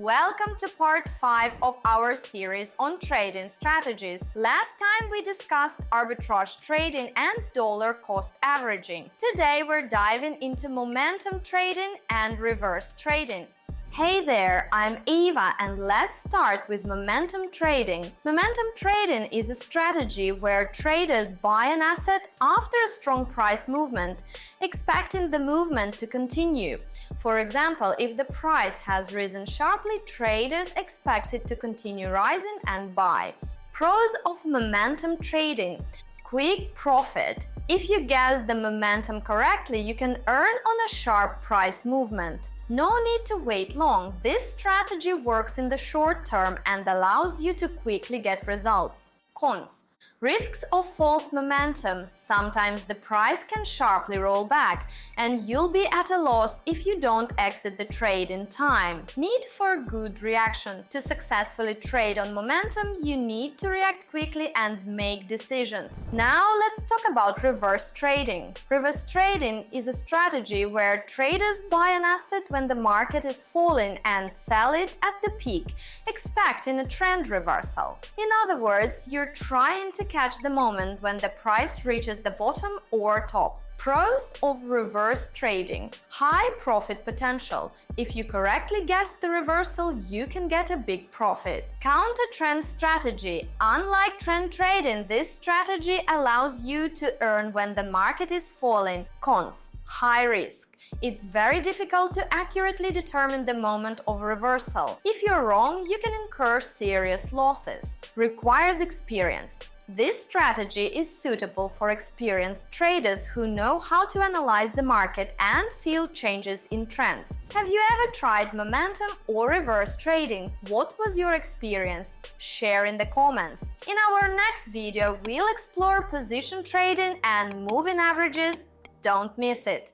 Welcome to part 5 of our series on trading strategies. Last time we discussed arbitrage trading and dollar cost averaging. Today we're diving into momentum trading and reverse trading. Hey there, I'm Eva and let's start with momentum trading. Momentum trading is a strategy where traders buy an asset after a strong price movement, expecting the movement to continue. For example, if the price has risen sharply, traders expect it to continue rising and buy. Pros of momentum trading: quick profit. If you guess the momentum correctly, you can earn on a sharp price movement. No need to wait long. This strategy works in the short term and allows you to quickly get results. Cons: risks of false momentum. Sometimes the price can sharply roll back, and you'll be at a loss if you don't exit the trade in time. Need for good reaction. To successfully trade on momentum, you need to react quickly and make decisions. Now let's talk about reverse trading. Reverse trading is a strategy where traders buy an asset when the market is falling and sell it at the peak, expecting a trend reversal. In other words, you're trying to catch the moment when the price reaches the bottom or top. Pros of reverse trading: high profit potential. If you correctly guess the reversal, you can get a big profit. Counter trend strategy. Unlike trend trading, this strategy allows you to earn when the market is falling. Cons: high risk. It's very difficult to accurately determine the moment of reversal. If you're wrong, you can incur serious losses. Requires experience. This strategy is suitable for experienced traders who know how to analyze the market and feel changes in trends. Have you ever tried momentum or reverse trading? What was your experience? Share in the comments. In our next video, we'll explore position trading and moving averages. Don't miss it!